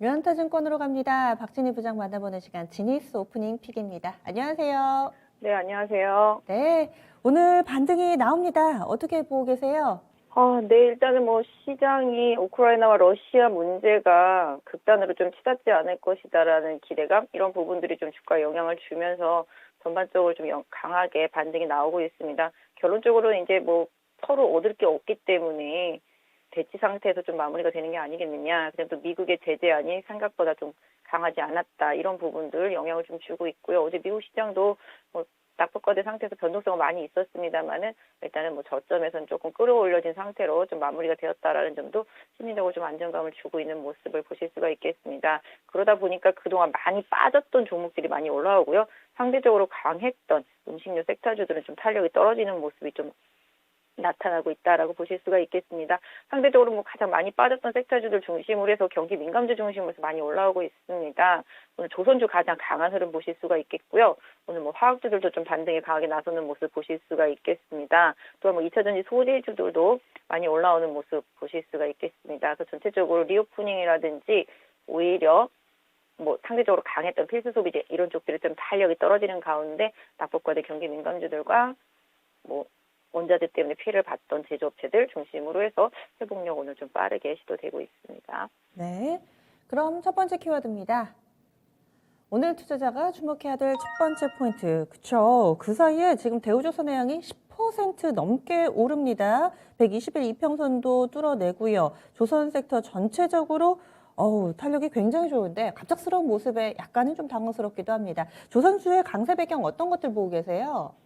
유한타증권으로 갑니다. 박진희 부장 만나보는 시간 지니스 오프닝 픽입니다. 안녕하세요. 네, 안녕하세요. 네, 오늘 반등이 나옵니다. 어떻게 보고 계세요? 네, 일단은 시장이 우크라이나와 러시아 문제가 극단으로 좀 치닫지 않을 것이다라는 기대감, 이런 부분들이 좀 주가에 영향을 주면서 전반적으로 좀 강하게 반등이 나오고 있습니다. 결론적으로는 이제 서로 얻을 게 없기 때문에 대치 상태에서 좀 마무리가 되는 게 아니겠느냐. 그다음에 또 미국의 제재안이 생각보다 좀 강하지 않았다. 이런 부분들 영향을 좀 주고 있고요. 어제 미국 시장도 낙폭과대 상태에서 변동성은 많이 있었습니다만은 일단은 저점에서는 조금 끌어올려진 상태로 좀 마무리가 되었다라는 점도 심리적으로 좀 안정감을 주고 있는 모습을 보실 수가 있겠습니다. 그러다 보니까 그동안 많이 빠졌던 종목들이 많이 올라오고요. 상대적으로 강했던 음식료 섹터주들은 좀 탄력이 떨어지는 모습이 좀 나타나고 있다라고 보실 수가 있겠습니다. 상대적으로 가장 많이 빠졌던 섹터주들 중심으로 해서 경기 민감주 중심으로 해서 많이 올라오고 있습니다. 오늘 조선주 가장 강한 흐름 보실 수가 있겠고요. 오늘 화학주들도 좀 반등에 강하게 나서는 모습 보실 수가 있겠습니다. 또한 2차전지 소재주들도 많이 올라오는 모습 보실 수가 있겠습니다. 그래서 전체적으로 리오프닝이라든지 오히려 상대적으로 강했던 필수 소비재 이런 쪽들이 좀 탄력이 떨어지는 가운데 낙폭과대 경기 민감주들과 원자재 때문에 피해를 봤던 제조업체들 중심으로 해서 회복력 오늘 좀 빠르게 시도되고 있습니다. 네, 그럼 첫 번째 키워드입니다. 오늘 투자자가 주목해야 될 첫 번째 포인트, 그쵸? 그 사이에 지금 대우조선해양이 10% 넘게 오릅니다. 120일 이평선도 뚫어내고요. 조선 섹터 전체적으로 탄력이 굉장히 좋은데 갑작스러운 모습에 약간은 좀 당황스럽기도 합니다. 조선주의 강세 배경 어떤 것들 보고 계세요?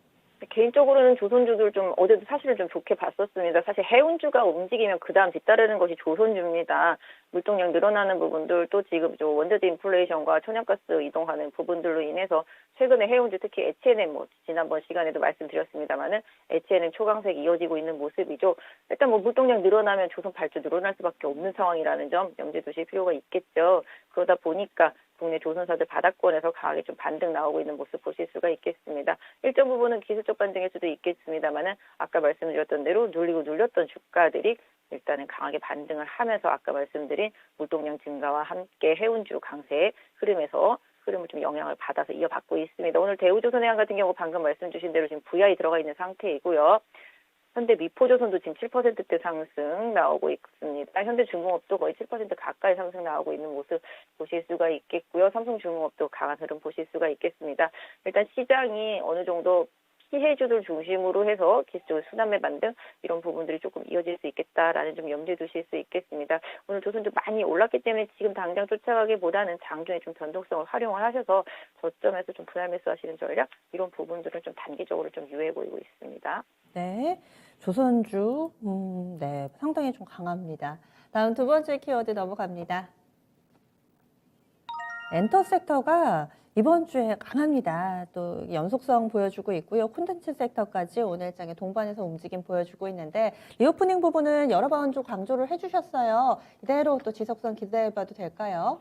개인적으로는 조선주들 어제도 사실은 좀 좋게 봤었습니다. 사실 해운주가 움직이면 그 다음 뒤따르는 것이 조선주입니다. 물동량 늘어나는 부분들, 또 지금 원자재 인플레이션과 천연가스 이동하는 부분들로 인해서 최근에 해운주, 특히 HNM 지난번 시간에도 말씀드렸습니다만은 HNM 초강세가 이어지고 있는 모습이죠. 일단 물동량 늘어나면 조선 발주 늘어날 수밖에 없는 상황이라는 점 염두에 두실 필요가 있겠죠. 그러다 보니까 국내 조선사들 바닥권에서 강하게 좀 반등 나오고 있는 모습 보실 수가 있겠습니다. 일정 부분은 기술적 반등일 수도 있겠습니다만은 아까 말씀드렸던 대로 눌리고 눌렸던 주가들이 일단은 강하게 반등을 하면서 아까 말씀드린 물동량 증가와 함께 해운주 강세의 흐름을 좀 영향을 받아서 이어받고 있습니다. 오늘 대우조선해양 같은 경우 방금 말씀 주신 대로 지금 VI 들어가 있는 상태이고요. 현대 미포조선도 지금 7%대 상승 나오고 있습니다. 현대중공업도 거의 7% 가까이 상승 나오고 있는 모습 보실 수가 있겠고요. 삼성중공업도 강한 흐름 보실 수가 있겠습니다. 일단 시장이 어느 정도 피해주들 중심으로 해서 기술적으로 순환매 반등 이런 부분들이 조금 이어질 수 있겠다라는 좀 염두에 두실 수 있겠습니다. 오늘 조선주 많이 올랐기 때문에 지금 당장 쫓아가기보다는 장중에 좀 변동성을 활용을 하셔서 저점에서 좀 분할 매수하시는 전략 이런 부분들은 좀 단기적으로 좀 유효해 보이고 있습니다. 네, 조선주, 네, 상당히 좀 강합니다. 다음 두 번째 키워드 넘어갑니다. 엔터 섹터가 이번 주에 강합니다. 또 연속성 보여주고 있고요. 콘텐츠 섹터까지 오늘장에 동반해서 움직임 보여주고 있는데 리오프닝 부분은 여러 번 좀 강조를 해주셨어요. 이대로 또 지속성 기대해봐도 될까요?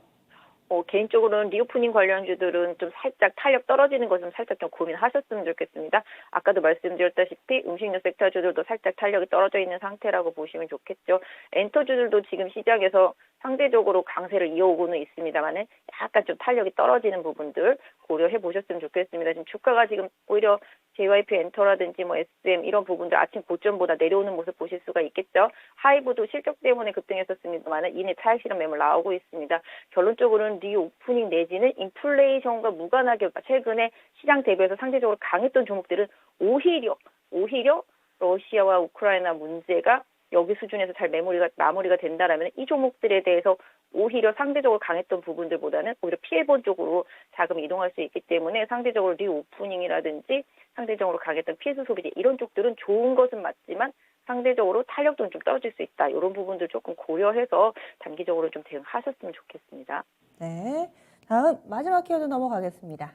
개인적으로는 리오프닝 관련주들은 좀 살짝 탄력 떨어지는 것은 살짝 좀 고민하셨으면 좋겠습니다. 아까도 말씀드렸다시피 음식료 섹터주들도 살짝 탄력이 떨어져 있는 상태라고 보시면 좋겠죠. 엔터주들도 지금 시장에서 상대적으로 강세를 이어오고는 있습니다만은 약간 좀 탄력이 떨어지는 부분들 고려해 보셨으면 좋겠습니다. 지금 주가가 지금 오히려 JYP 엔터라든지 SM 이런 부분들 아침 고점보다 내려오는 모습 보실 수가 있겠죠. 하이브도 실적 때문에 급등했었습니다만은 이내 차익 실현 매물 나오고 있습니다. 결론적으로는 리오프닝 내지는 인플레이션과 무관하게 최근에 시장 대비해서 상대적으로 강했던 종목들은 오히려 러시아와 우크라이나 문제가 여기 수준에서 잘 마무리가 된다라면 이 종목들에 대해서 오히려 상대적으로 강했던 부분들보다는 오히려 피해본 쪽으로 자금이 이동할 수 있기 때문에 상대적으로 리오프닝이라든지 상대적으로 강했던 필수 소비재 이런 쪽들은 좋은 것은 맞지만 상대적으로 탄력도는 좀 떨어질 수 있다. 이런 부분들 조금 고려해서 단기적으로 좀 대응하셨으면 좋겠습니다. 네, 다음 마지막 키워드 넘어가겠습니다.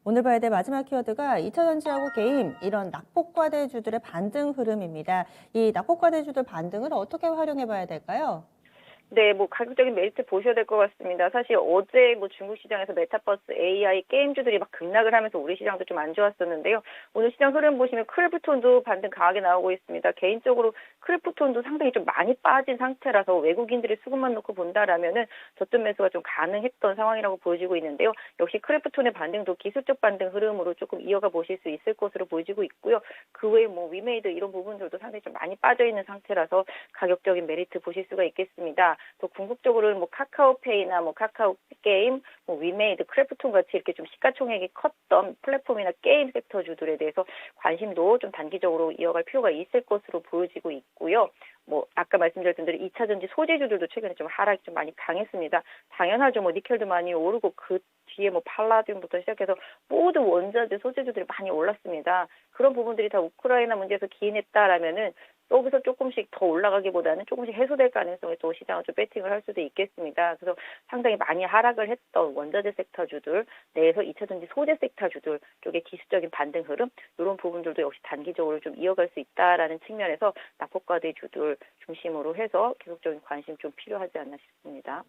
오늘 봐야 될 마지막 키워드가 2차전지하고 게임, 이런 낙폭과대주들의 반등 흐름입니다. 이 낙폭과대주들 반등을 어떻게 활용해 봐야 될까요? 네, 뭐 가격적인 메리트 보셔야 될 것 같습니다. 사실 어제 뭐 중국 시장에서 메타버스, AI 게임주들이 막 급락을 하면서 우리 시장도 좀 안 좋았었는데요. 오늘 시장 흐름 보시면 크래프톤도 반등 강하게 나오고 있습니다. 개인적으로 크래프톤도 상당히 좀 많이 빠진 상태라서 외국인들의 수급만 놓고 본다라면은 저점 매수가 좀 가능했던 상황이라고 보여지고 있는데요. 역시 크래프톤의 반등도 기술적 반등 흐름으로 조금 이어가 보실 수 있을 것으로 보여지고 있고요. 그 외에 뭐 위메이드 이런 부분들도 상당히 좀 많이 빠져 있는 상태라서 가격적인 메리트 보실 수가 있겠습니다. 또 궁극적으로는 뭐 카카오페이나 뭐 카카오 게임, 뭐 위메이드, 크래프톤 같이 이렇게 좀 시가총액이 컸던 플랫폼이나 게임 섹터 주들에 대해서 관심도 좀 단기적으로 이어갈 필요가 있을 것으로 보여지고 있고요. 뭐 아까 말씀드렸던 대로 2차 전지 소재주들도 최근에 좀 하락이 좀 많이 강했습니다. 당연하죠. 뭐 니켈도 많이 오르고 그 뒤에 뭐 팔라듐부터 시작해서 모든 원자재 소재주들이 많이 올랐습니다. 그런 부분들이 다 우크라이나 문제에서 기인했다라면은 여기서 조금씩 더 올라가기보다는 조금씩 해소될 가능성에 또 시장을 좀 배팅을 할 수도 있겠습니다. 그래서 상당히 많이 하락을 했던 원자재 섹터주들 내에서 2차 전지 소재 섹터주들 쪽의 기술적인 반등 흐름 이런 부분들도 역시 단기적으로 좀 이어갈 수 있다라는 측면에서 낙폭과대주들 중심으로 해서 계속적인 관심 좀 필요하지 않나 싶습니다.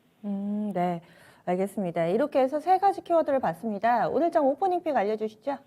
네. 알겠습니다. 이렇게 해서 세 가지 키워드를 봤습니다. 오늘장 오프닝 픽 알려주시죠.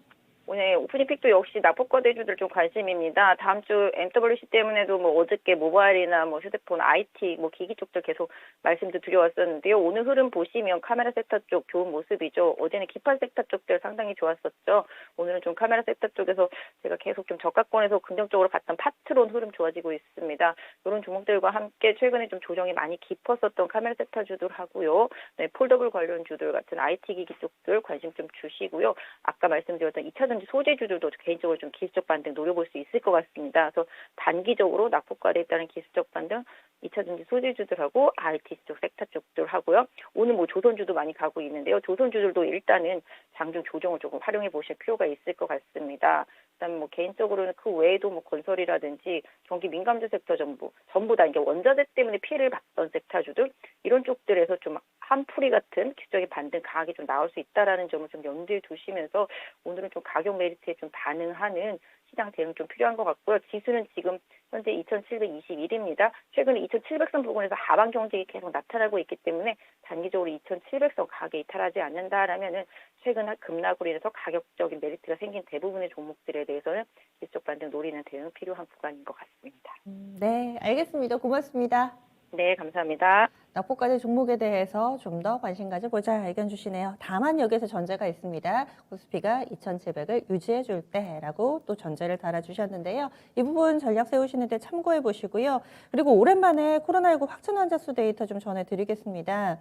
오늘 오프닝 픽도 역시 낙폭과대주들 좀 관심입니다. 다음 주 MWC 때문에도 뭐 어저께 모바일이나 뭐 휴대폰, IT, 뭐 기기 쪽들 계속 말씀도 드려왔었는데요. 오늘 흐름 보시면 카메라 섹터 쪽 좋은 모습이죠. 어제는 기판 섹터 쪽들 상당히 좋았었죠. 오늘은 좀 카메라 섹터 쪽에서 제가 계속 좀 저가권에서 긍정적으로 봤던 파트론 흐름 좋아지고 있습니다. 이런 종목들과 함께 최근에 좀 조정이 많이 깊었었던 카메라 섹터 주들 하고요. 네, 폴더블 관련주들 같은 IT 기기 쪽들 관심 좀 주시고요. 아까 말씀드렸던 2차 전지 소재주들도 개인적으로 좀 기술적 반등 노려볼 수 있을 것 같습니다. 그래서 단기적으로 낙폭과대에 따른 기술적 반등 2차 전지 소재주들하고 IT 쪽 섹터 쪽들 하고요. 오늘 뭐 조선주도 많이 가고 있는데요. 조선주들도 일단은 장중 조정을 조금 활용해 보실 필요가 있을 것 같습니다. 그다음에 뭐 개인적으로는 그 외에도 뭐 건설이라든지 전기 민감주 섹터 전부 다 이게 원자재 때문에 피해를 봤던 섹터주들 이런 쪽들에서 좀 한풀이 같은 기술적인 반등 강하게 좀 나올 수 있다라는 점을 좀 염두에 두시면서 오늘은 좀 가격 메리트에 좀 반응하는 시장 대응 좀 필요한 것 같고요. 지수는 지금 현재 2,721입니다. 최근에 2,700선 부근에서 하방 경직이 계속 나타나고 있기 때문에 단기적으로 2,700선 가격에 이탈하지 않는다라면은 최근 급락으로 인해서 가격적인 메리트가 생긴 대부분의 종목들에 대해서는 기술적 반등 노리는 대응 필요한 구간인 것 같습니다. 네, 알겠습니다. 고맙습니다. 네, 감사합니다. 낙폭과대 종목에 대해서 좀 더 관심 가져보자 의견 주시네요. 다만 여기에서 전제가 있습니다. 코스피가 2,700을 유지해 줄 때라고 또 전제를 달아주셨는데요. 이 부분 전략 세우시는데 참고해 보시고요. 그리고 오랜만에 코로나19 확진 환자 수 데이터 좀 전해드리겠습니다.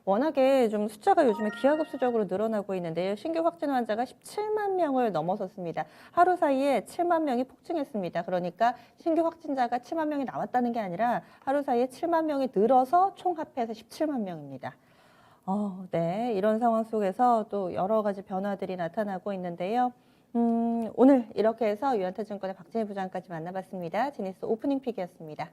워낙에 좀 숫자가 요즘에 기하급수적으로 늘어나고 있는데요. 신규 확진 환자가 17만 명을 넘어섰습니다. 하루 사이에 7만 명이 폭증했습니다. 그러니까 신규 확진자가 7만 명이 나왔다는 게 아니라 하루 사이에 7만 명이 늘어서 총 합해서 17만 명입니다. 네. 이런 상황 속에서 또 여러 가지 변화들이 나타나고 있는데요. 오늘 이렇게 해서 유한타증권의 박진희 부장까지 만나봤습니다. 지니스 오프닝 픽이었습니다.